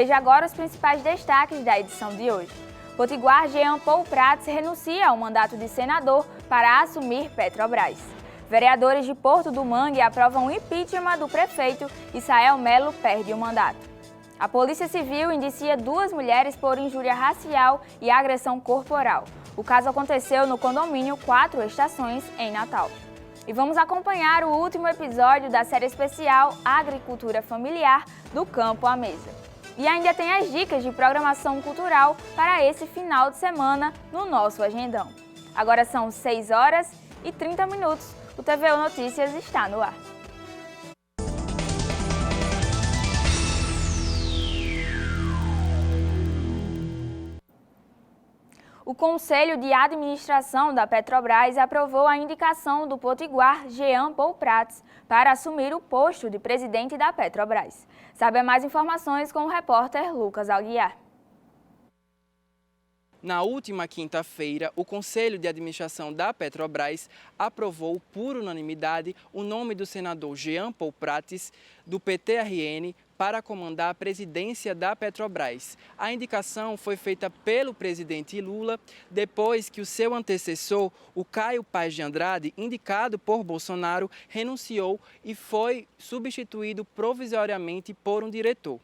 Veja agora os principais destaques da edição de hoje. Potiguar Jean Paul Prats renuncia ao mandato de senador para assumir Petrobras. Vereadores de Porto do Mangue aprovam o impeachment do prefeito e Sael Melo perde o mandato. A Polícia Civil indicia 2 mulheres por injúria racial e agressão corporal. O caso aconteceu no condomínio 4 Estações, em Natal. E vamos acompanhar o último episódio da série especial Agricultura Familiar, do Campo à Mesa. E ainda tem as dicas de programação cultural para esse final de semana no nosso agendão. Agora são 6h30. O TVU Notícias está no ar. O Conselho de Administração da Petrobras aprovou a indicação do potiguar Jean Paul Prats para assumir o posto de presidente da Petrobras. Saiba mais informações com o repórter Lucas Aguiar. Na última quinta-feira, o Conselho de Administração da Petrobras aprovou por unanimidade o nome do senador Jean Paul Prats, do PTRN, para comandar a presidência da Petrobras. A indicação foi feita pelo presidente Lula, depois que o seu antecessor, o Caio Paes de Andrade, indicado por Bolsonaro, renunciou e foi substituído provisoriamente por um diretor.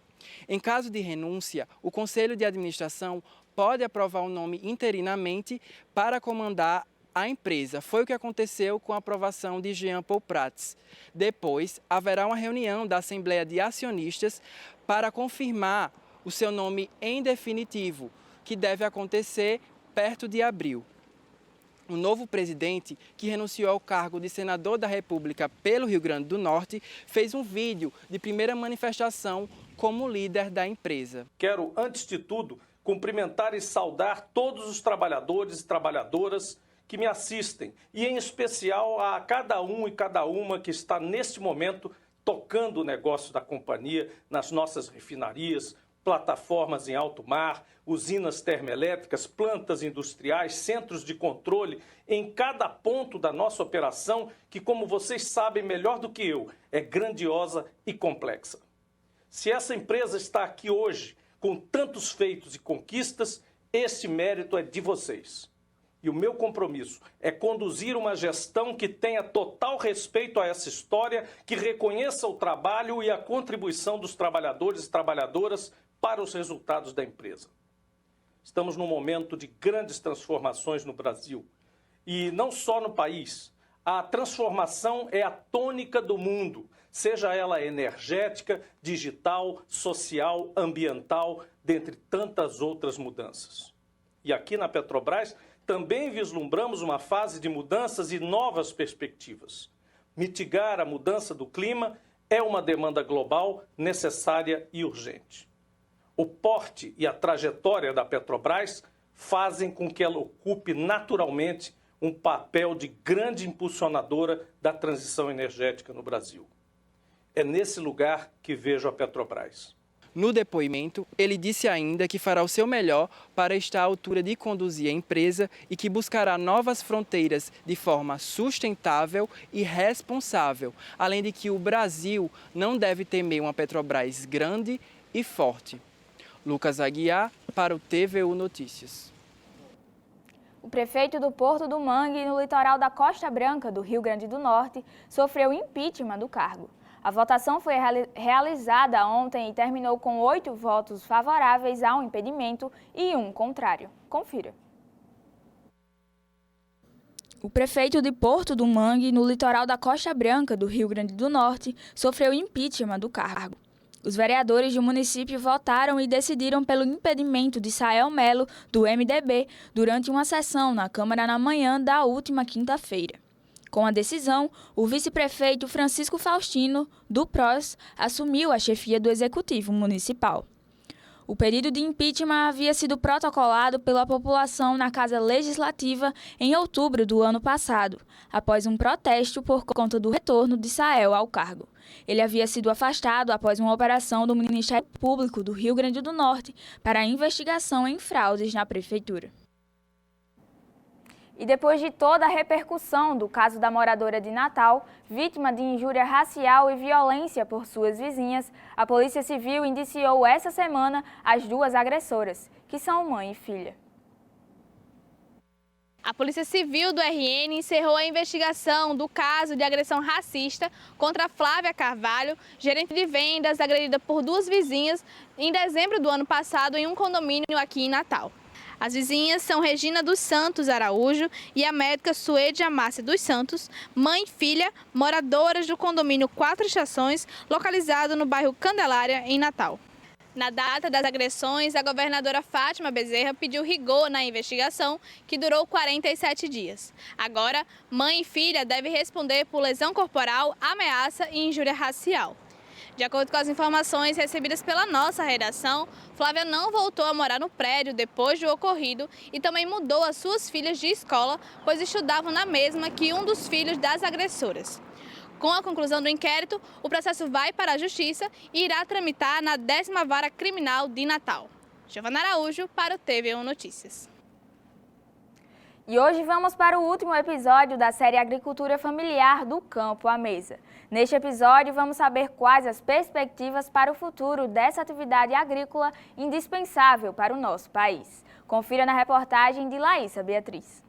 Em caso de renúncia, o Conselho de Administração pode aprovar o nome interinamente para comandar a empresa. Foi o que aconteceu com a aprovação de Jean Paul Prats. Depois, haverá uma reunião da Assembleia de Acionistas para confirmar o seu nome em definitivo, que deve acontecer perto de abril. O novo presidente, que renunciou ao cargo de senador da República pelo Rio Grande do Norte, fez um vídeo de primeira manifestação como líder da empresa. Quero, antes de tudo, cumprimentar e saudar todos os trabalhadores e trabalhadoras que me assistem, e em especial a cada um e cada uma que está neste momento tocando o negócio da companhia nas nossas refinarias, plataformas em alto mar, usinas termoelétricas, plantas industriais, centros de controle, em cada ponto da nossa operação, que, como vocês sabem melhor do que eu, é grandiosa e complexa. Se essa empresa está aqui hoje, com tantos feitos e conquistas, esse mérito é de vocês. E o meu compromisso é conduzir uma gestão que tenha total respeito a essa história, que reconheça o trabalho e a contribuição dos trabalhadores e trabalhadoras para os resultados da empresa. Estamos num momento de grandes transformações no Brasil. E não só no país. A transformação é a tônica do mundo, seja ela energética, digital, social, ambiental, dentre tantas outras mudanças. E aqui na Petrobras também vislumbramos uma fase de mudanças e novas perspectivas. Mitigar a mudança do clima é uma demanda global necessária e urgente. O porte e a trajetória da Petrobras fazem com que ela ocupe naturalmente um papel de grande impulsionadora da transição energética no Brasil. É nesse lugar que vejo a Petrobras. No depoimento, ele disse ainda que fará o seu melhor para estar à altura de conduzir a empresa e que buscará novas fronteiras de forma sustentável e responsável, além de que o Brasil não deve temer uma Petrobras grande e forte. Lucas Aguiar, para o TVU Notícias. O prefeito do Porto do Mangue, no litoral da Costa Branca, do Rio Grande do Norte, sofreu impeachment do cargo. A votação foi realizada ontem e terminou com 8 votos favoráveis ao impedimento e 1 contrário. Confira. O prefeito de Porto do Mangue, no litoral da Costa Branca, do Rio Grande do Norte, sofreu impeachment do cargo. Os vereadores do município votaram e decidiram pelo impedimento de Sael Melo, do MDB, durante uma sessão na Câmara na manhã da última quinta-feira. Com a decisão, o vice-prefeito Francisco Faustino, do PROS, assumiu a chefia do Executivo Municipal. O pedido de impeachment havia sido protocolado pela população na Casa Legislativa em outubro do ano passado, após um protesto por conta do retorno de Sael ao cargo. Ele havia sido afastado após uma operação do Ministério Público do Rio Grande do Norte para a investigação em fraudes na Prefeitura. E depois de toda a repercussão do caso da moradora de Natal, vítima de injúria racial e violência por suas vizinhas, a Polícia Civil indiciou essa semana as duas agressoras, que são mãe e filha. A Polícia Civil do RN encerrou a investigação do caso de agressão racista contra Flávia Carvalho, gerente de vendas, agredida por duas vizinhas em dezembro do ano passado em um condomínio aqui em Natal. As vizinhas são Regina dos Santos Araújo e a médica Suede Amácia dos Santos, mãe e filha, moradoras do condomínio 4 Estações, localizado no bairro Candelária, em Natal. Na data das agressões, a governadora Fátima Bezerra pediu rigor na investigação, que durou 47 dias. Agora, mãe e filha devem responder por lesão corporal, ameaça e injúria racial. De acordo com as informações recebidas pela nossa redação, Flávia não voltou a morar no prédio depois do ocorrido e também mudou as suas filhas de escola, pois estudavam na mesma que um dos filhos das agressoras. Com a conclusão do inquérito, o processo vai para a Justiça e irá tramitar na 10ª Vara Criminal de Natal. Giovana Araújo para o TV1 Notícias. E hoje vamos para o último episódio da série Agricultura Familiar do Campo à Mesa. Neste episódio vamos saber quais as perspectivas para o futuro dessa atividade agrícola indispensável para o nosso país. Confira na reportagem de Laísa Beatriz.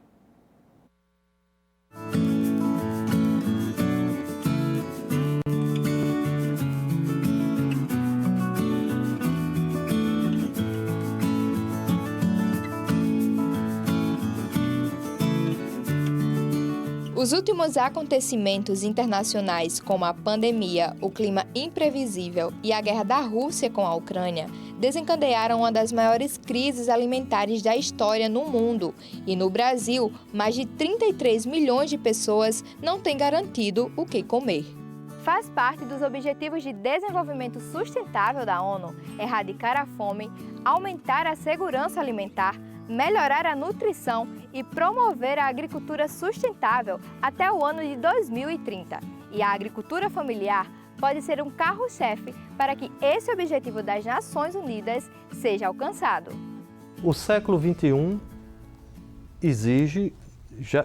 Os últimos acontecimentos internacionais, como a pandemia, o clima imprevisível e a guerra da Rússia com a Ucrânia, desencadearam uma das maiores crises alimentares da história no mundo. E no Brasil, mais de 33 milhões de pessoas não têm garantido o que comer. Faz parte dos Objetivos de Desenvolvimento Sustentável da ONU erradicar a fome, aumentar a segurança alimentar, melhorar a nutrição e promover a agricultura sustentável até o ano de 2030. E a agricultura familiar pode ser um carro-chefe para que esse objetivo das Nações Unidas seja alcançado. O século XXI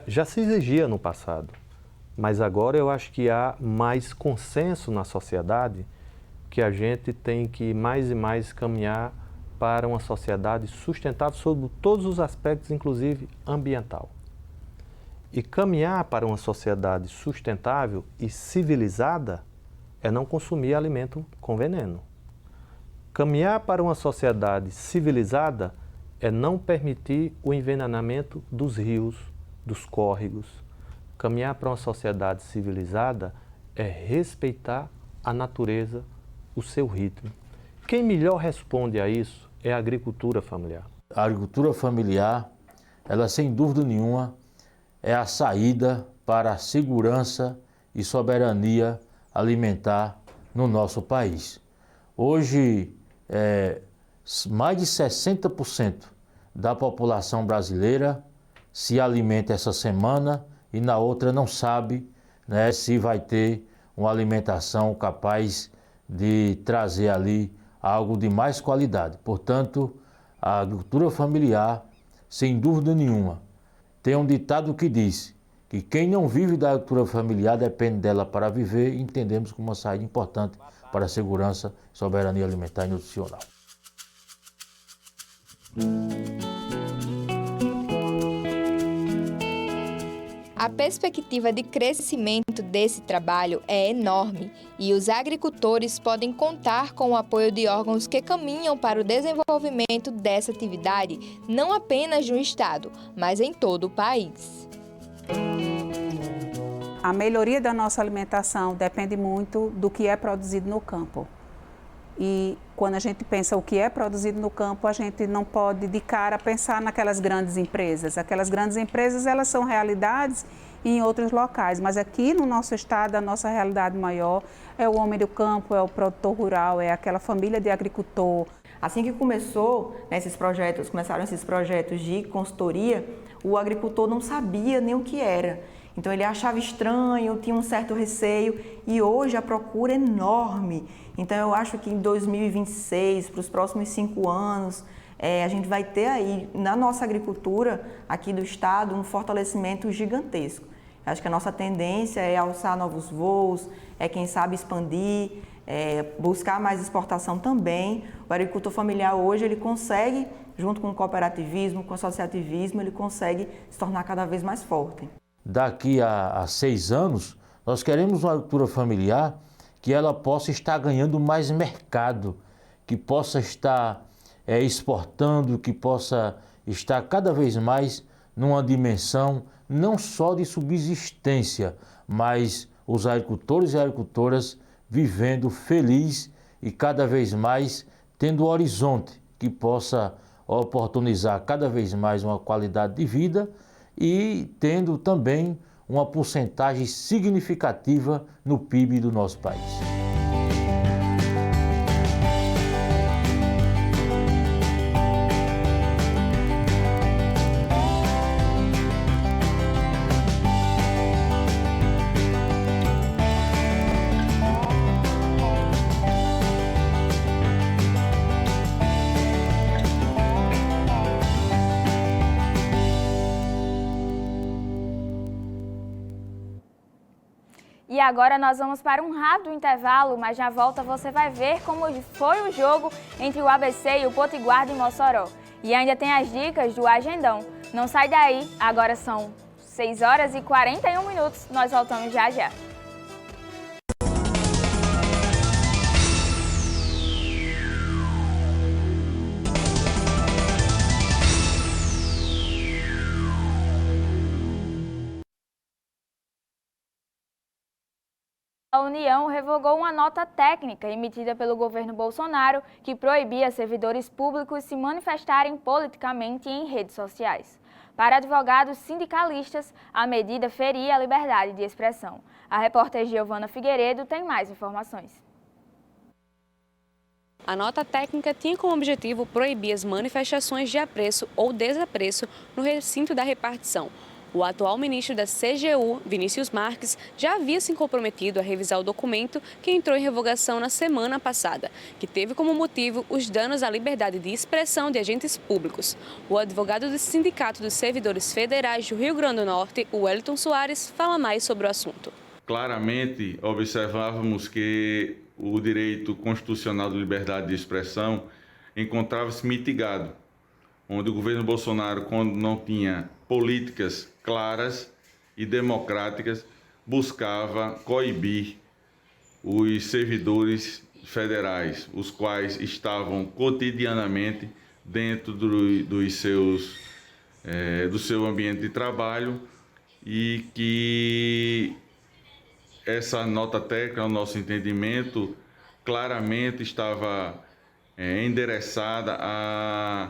já se exigia no passado, mas agora eu acho que há mais consenso na sociedade que a gente tem que mais e mais caminhar para uma sociedade sustentável sob todos os aspectos, inclusive ambiental. E caminhar para uma sociedade sustentável e civilizada é não consumir alimento com veneno. Caminhar para uma sociedade civilizada é não permitir o envenenamento dos rios, dos córregos. Caminhar para uma sociedade civilizada é respeitar a natureza, o seu ritmo. Quem melhor responde a isso é a agricultura familiar. A agricultura familiar, ela sem dúvida nenhuma, é a saída para a segurança e soberania alimentar no nosso país. Hoje, mais de 60% da população brasileira se alimenta essa semana e na outra não sabe, né, se vai ter uma alimentação capaz de trazer ali algo de mais qualidade. Portanto, a agricultura familiar, sem dúvida nenhuma, tem um ditado que diz que quem não vive da agricultura familiar depende dela para viver, e entendemos como uma saída importante para a segurança, soberania alimentar e nutricional. A perspectiva de crescimento desse trabalho é enorme e os agricultores podem contar com o apoio de órgãos que caminham para o desenvolvimento dessa atividade, não apenas no estado, mas em todo o país. A melhoria da nossa alimentação depende muito do que é produzido no campo. E quando a gente pensa o que é produzido no campo, a gente não pode de cara pensar naquelas grandes empresas. Aquelas grandes empresas, elas são realidades em outros locais, mas aqui no nosso estado, a nossa realidade maior é o homem do campo, é o produtor rural, é aquela família de agricultor. Assim que começaram esses projetos de consultoria, o agricultor não sabia nem o que era. Então ele achava estranho, tinha um certo receio e hoje a procura é enorme. Então eu acho que em 2026, para os próximos 5 anos, a gente vai ter aí na nossa agricultura aqui do estado um fortalecimento gigantesco. Acho que a nossa tendência é alçar novos voos, quem sabe expandir, buscar mais exportação também. O agricultor familiar hoje ele consegue, junto com o cooperativismo, com o associativismo, ele consegue se tornar cada vez mais forte. Daqui a 6 anos, nós queremos uma agricultura familiar que ela possa estar ganhando mais mercado, que possa estar exportando, que possa estar cada vez mais numa dimensão não só de subsistência, mas os agricultores e agricultoras vivendo feliz e cada vez mais tendo horizonte que possa oportunizar cada vez mais uma qualidade de vida e tendo também uma porcentagem significativa no PIB do nosso país. E agora nós vamos para um rápido intervalo, mas na volta você vai ver como foi o jogo entre o ABC e o Potiguar de Mossoró. E ainda tem as dicas do Agendão. Não sai daí, agora são 6 horas e 41 minutos, nós voltamos já já. A União revogou uma nota técnica emitida pelo governo Bolsonaro que proibia servidores públicos se manifestarem politicamente em redes sociais. Para advogados sindicalistas, a medida feria a liberdade de expressão. A repórter Giovana Figueiredo tem mais informações. A nota técnica tinha como objetivo proibir as manifestações de apreço ou desapreço no recinto da repartição. O atual ministro da CGU, Vinícius Marques, já havia se comprometido a revisar o documento que entrou em revogação na semana passada, que teve como motivo os danos à liberdade de expressão de agentes públicos. O advogado do Sindicato dos Servidores Federais do Rio Grande do Norte, o Wellington Soares, fala mais sobre o assunto. Claramente observávamos que o direito constitucional de liberdade de expressão encontrava-se mitigado, onde o governo Bolsonaro, quando não tinha políticas claras e democráticas, buscava coibir os servidores federais, os quais estavam cotidianamente dentro do seu ambiente de trabalho, e que essa nota técnica, ao nosso entendimento, claramente estava endereçada a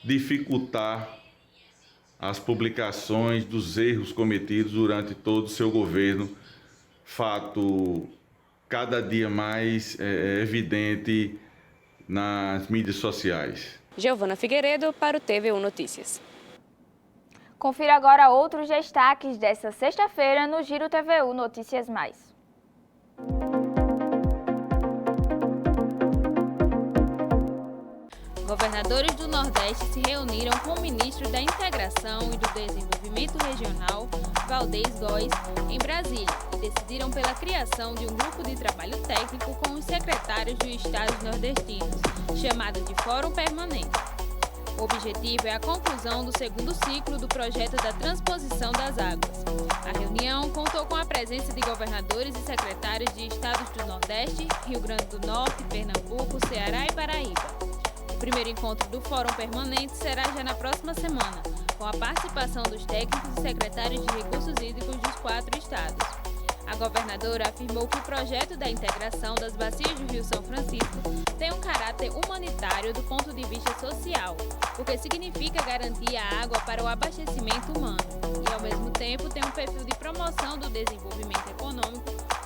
dificultar as publicações dos erros cometidos durante todo o seu governo, fato cada dia mais evidente nas mídias sociais. Giovana Figueiredo para o TVU Notícias. Confira agora outros destaques desta sexta-feira no Giro TVU Notícias Mais. Governadores do Nordeste se reuniram com o ministro da Integração e do Desenvolvimento Regional, Valdez Góes, em Brasília e decidiram pela criação de um grupo de trabalho técnico com os secretários dos estados nordestinos, chamado de Fórum Permanente. O objetivo é a conclusão do segundo ciclo do projeto da transposição das águas. A reunião contou com a presença de governadores e secretários de estados do Nordeste, Rio Grande do Norte, Pernambuco, Ceará e Paraíba. O primeiro encontro do Fórum Permanente será já na próxima semana, com a participação dos técnicos e secretários de recursos hídricos dos 4 estados. A governadora afirmou que o projeto da integração das bacias do Rio São Francisco tem um caráter humanitário do ponto de vista social, porque significa garantir a água para o abastecimento humano e, ao mesmo tempo, tem um perfil de promoção do desenvolvimento econômico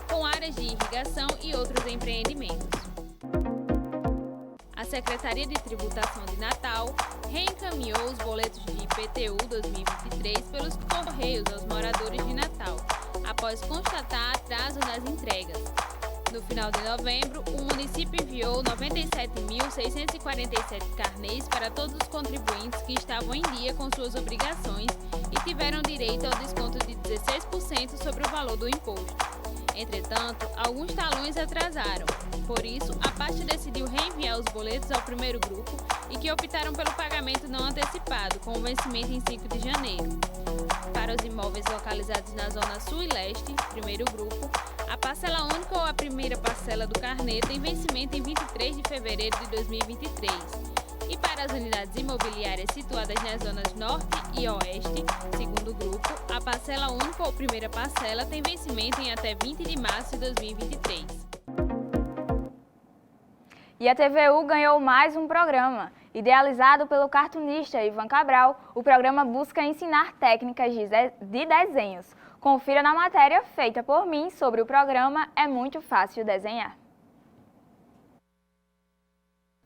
com áreas de irrigação e outros empreendimentos. A Secretaria de Tributação de Natal reencaminhou os boletos de IPTU 2023 pelos Correios aos moradores de Natal, após constatar atraso nas entregas. No final de novembro, o município enviou 97.647 carnês para todos os contribuintes que estavam em dia com suas obrigações e tiveram direito ao desconto de 16% sobre o valor do imposto. Entretanto, alguns talões atrasaram. Por isso, a pasta decidiu reenviar os boletos ao primeiro grupo e que optaram pelo pagamento não antecipado, com o vencimento em 5 de janeiro. Para os imóveis localizados na Zona Sul e Leste, primeiro grupo, a parcela única ou a primeira parcela do carnê tem vencimento em 23 de fevereiro de 2023. E para as unidades imobiliárias situadas nas zonas Norte e Oeste, segundo grupo, a parcela única ou primeira parcela tem vencimento em até 20 de março de 2023. E a TVU ganhou mais um programa. Idealizado pelo cartunista Ivan Cabral, o programa busca ensinar técnicas de desenhos. Confira na matéria feita por mim sobre o programa É Muito Fácil Desenhar.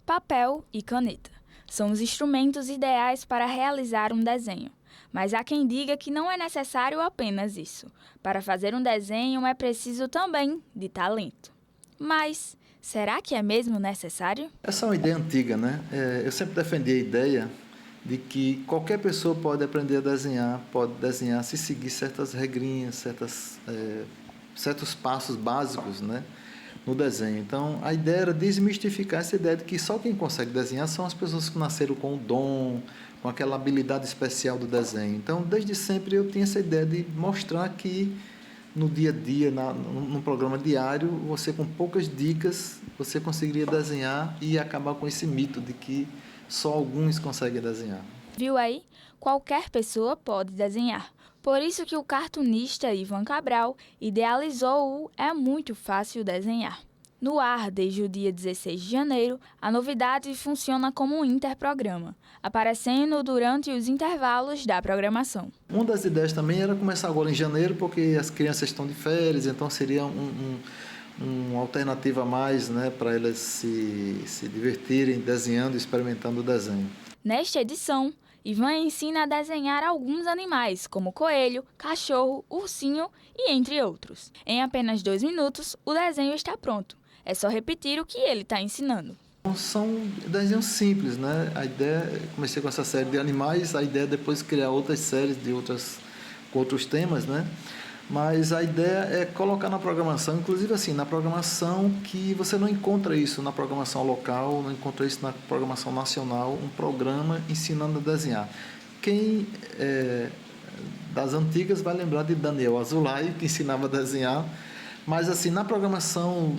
Papel e caneta são os instrumentos ideais para realizar um desenho. Mas há quem diga que não é necessário apenas isso. Para fazer um desenho é preciso também de talento. Mas será que é mesmo necessário? Essa é uma ideia antiga, né? Eu sempre defendi a ideia de que qualquer pessoa pode aprender a desenhar, pode desenhar se seguir certas regrinhas, certos passos básicos, né, no desenho. Então, a ideia era desmistificar essa ideia de que só quem consegue desenhar são as pessoas que nasceram com o dom, com aquela habilidade especial do desenho. Então, desde sempre eu tinha essa ideia de mostrar que no dia a dia, num programa diário, você com poucas dicas, você conseguiria desenhar e acabar com esse mito de que só alguns conseguem desenhar. Viu aí? Qualquer pessoa pode desenhar. Por isso que o cartunista Ivan Cabral idealizou o É Muito Fácil Desenhar. No ar, desde o dia 16 de janeiro, a novidade funciona como um interprograma, aparecendo durante os intervalos da programação. Uma das ideias também era começar agora em janeiro, porque as crianças estão de férias, então seria uma alternativa a mais, né, para elas se divertirem desenhando e experimentando o desenho. Nesta edição, Ivan ensina a desenhar alguns animais, como coelho, cachorro, ursinho e entre outros. Em apenas 2 minutos, o desenho está pronto. É só repetir o que ele está ensinando. São desenhos simples, né? A ideia, comecei com essa série de animais, a ideia é depois criar outras séries de outros temas, né? Mas a ideia é colocar na programação, inclusive assim, na programação que você não encontra isso na programação local, não encontra isso na programação nacional, um programa ensinando a desenhar. Quem das antigas vai lembrar de Daniel Azulay, que ensinava a desenhar, mas assim, na programação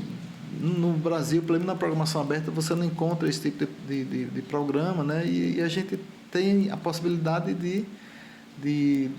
no Brasil, pelo menos na programação aberta, você não encontra esse tipo de programa, né? E a gente tem a possibilidade de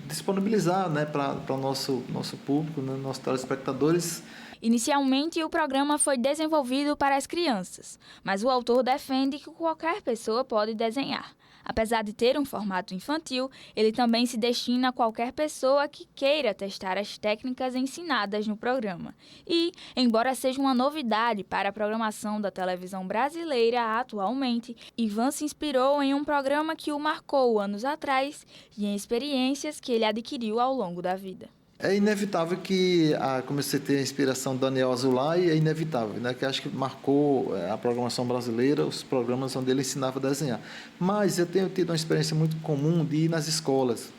disponibilizar, né, para o nosso público, né, nossos telespectadores. Inicialmente, o programa foi desenvolvido para as crianças, mas o autor defende que qualquer pessoa pode desenhar. Apesar de ter um formato infantil, ele também se destina a qualquer pessoa que queira testar as técnicas ensinadas no programa. E, embora seja uma novidade para a programação da televisão brasileira atualmente, Ivan se inspirou em um programa que o marcou anos atrás e em experiências que ele adquiriu ao longo da vida. É inevitável que comecei a ter a inspiração do Daniel Azulay, é inevitável, né? Que acho que marcou a programação brasileira, os programas onde ele ensinava a desenhar. Mas eu tenho tido uma experiência muito comum de ir nas escolas.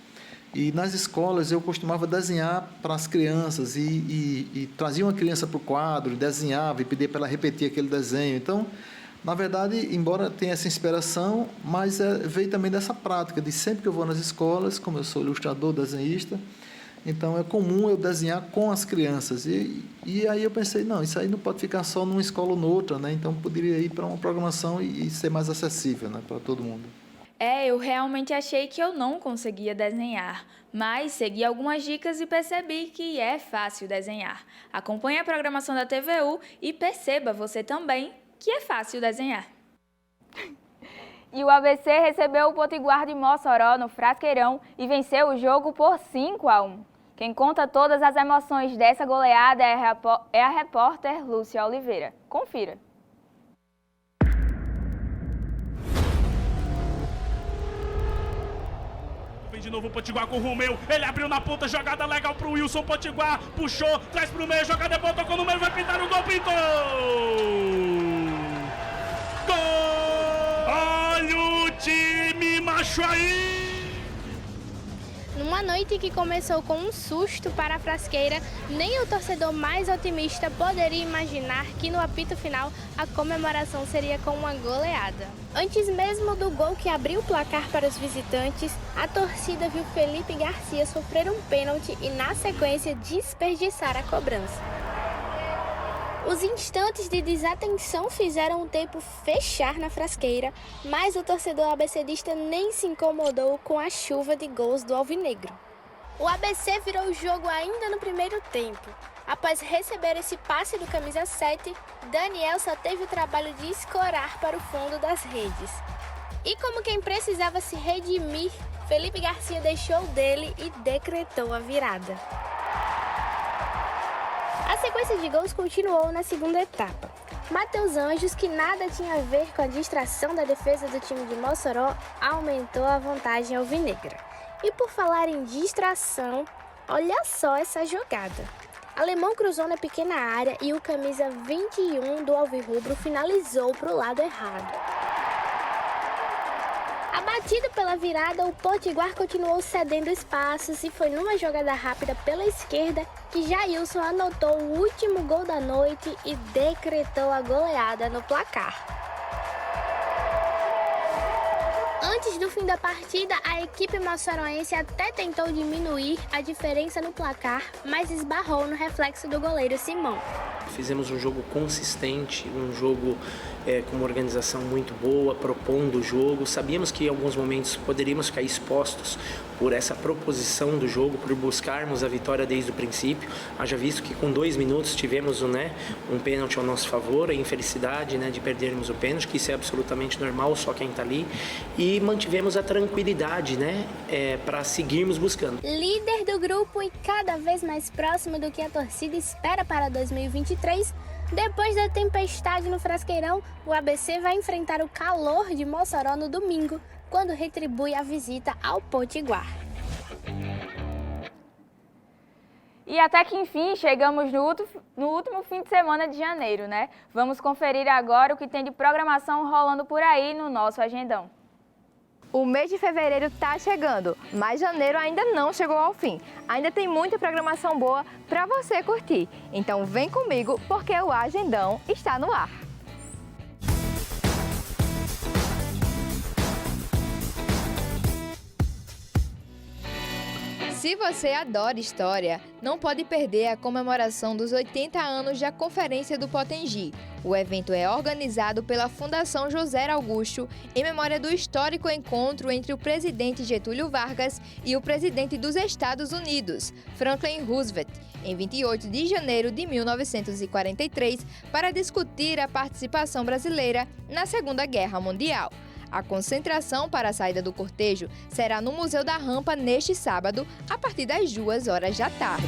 E nas escolas eu costumava desenhar para as crianças e trazia uma criança para o quadro, desenhava e pedia para ela repetir aquele desenho. Então, na verdade, embora tenha essa inspiração, mas veio também dessa prática de sempre que eu vou nas escolas, como eu sou ilustrador, desenhista, então é comum eu desenhar com as crianças. E aí eu pensei, não, isso aí não pode ficar só numa escola ou noutra, né? Então poderia ir para uma programação e ser mais acessível, né, para todo mundo. Eu realmente achei que eu não conseguia desenhar, mas segui algumas dicas e percebi que é fácil desenhar. Acompanhe a programação da TVU e perceba você também que é fácil desenhar. E o ABC recebeu o Potiguar de Mossoró no Frasqueirão e venceu o jogo por 5-1. Quem conta todas as emoções dessa goleada é a repórter Lúcia Oliveira. Confira. de novo o Potiguar com o Romeu. Ele abriu na ponta, jogada legal pro Wilson Potiguar. Puxou, traz pro meio, jogada é boa, tocou no meio, vai pintar o gol, pintou! Gol! Olha o time macho aí! Numa noite que começou com um susto para a Frasqueira, nem o torcedor mais otimista poderia imaginar que no apito final a comemoração seria com uma goleada. Antes mesmo do gol que abriu o placar para os visitantes, a torcida viu Felipe Garcia sofrer um pênalti e na sequência desperdiçar a cobrança. Os instantes de desatenção fizeram o tempo fechar na Frasqueira, mas o torcedor abecedista nem se incomodou com a chuva de gols do alvinegro. O ABC virou o jogo ainda no primeiro tempo. Após receber esse passe do camisa 7, Daniel só teve o trabalho de escorar para o fundo das redes. E como quem precisava se redimir, Felipe Garcia deixou dele e decretou a virada. A sequência de gols continuou na segunda etapa. Matheus Anjos, que nada tinha a ver com a distração da defesa do time de Mossoró, aumentou a vantagem alvinegra. E por falar em distração, olha só essa jogada. Alemão cruzou na pequena área e o camisa 21 do alvirrubro finalizou para o lado errado. Abatido pela virada, o Potiguar continuou cedendo espaços e foi numa jogada rápida pela esquerda que Jailson anotou o último gol da noite e decretou a goleada no placar. Antes do fim da partida, a equipe moçoroense até tentou diminuir a diferença no placar, mas esbarrou no reflexo do goleiro Simão. Fizemos um jogo consistente, um jogo com uma organização muito boa, propondo o jogo. Sabíamos que em alguns momentos poderíamos ficar expostos por essa proposição do jogo, por buscarmos a vitória desde o princípio. Haja visto que com 2 minutos tivemos um pênalti ao nosso favor, a infelicidade de perdermos o pênalti, que isso é absolutamente normal, só quem está ali. E mantivemos a tranquilidade para seguirmos buscando. Líder do grupo e cada vez mais próximo do que a torcida espera para 2023, depois da tempestade no Frasqueirão, o ABC vai enfrentar o calor de Mossoró no domingo, quando retribui a visita ao Potiguar. E até que enfim chegamos no último fim de semana de janeiro, né? Vamos conferir agora o que tem de programação rolando por aí no nosso agendão. O mês de fevereiro está chegando, mas janeiro ainda não chegou ao fim. Ainda tem muita programação boa para você curtir. Então vem comigo porque o Agendão está no ar. Se você adora história, não pode perder a comemoração dos 80 anos da Conferência do Potengi. O evento é organizado pela Fundação José Augusto em memória do histórico encontro entre o presidente Getúlio Vargas e o presidente dos Estados Unidos, Franklin Roosevelt, em 28 de janeiro de 1943, para discutir a participação brasileira na Segunda Guerra Mundial. A concentração para a saída do cortejo será no Museu da Rampa neste sábado, a partir das 14h.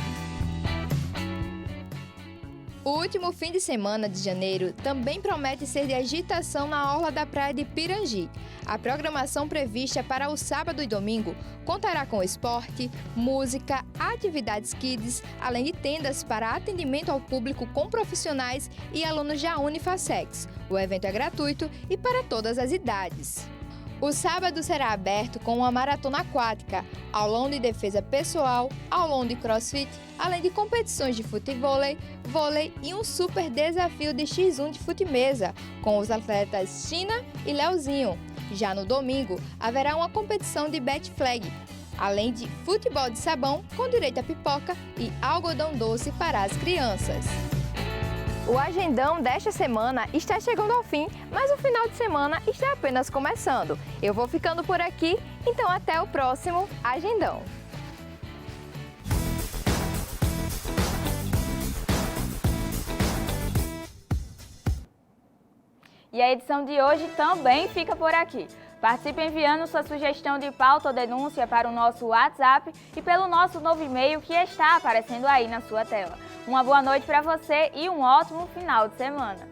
O último fim de semana de janeiro também promete ser de agitação na orla da praia de Pirangi. A programação prevista para o sábado e domingo contará com esporte, música, atividades kids, além de tendas para atendimento ao público com profissionais e alunos da Unifacex. O evento é gratuito e para todas as idades. O sábado será aberto com uma maratona aquática, aulão de defesa pessoal, aulão de crossfit, além de competições de futevôlei, vôlei e um super desafio de X1 de fute-mesa, com os atletas China e Leozinho. Já no domingo, haverá uma competição de bet flag, além de futebol de sabão com direito a pipoca e algodão doce para as crianças. O agendão desta semana está chegando ao fim, mas o final de semana está apenas começando. Eu vou ficando por aqui, então até o próximo agendão. E a edição de hoje também fica por aqui. Participe enviando sua sugestão de pauta ou denúncia para o nosso WhatsApp e pelo nosso novo e-mail que está aparecendo aí na sua tela. Uma boa noite para você e um ótimo final de semana.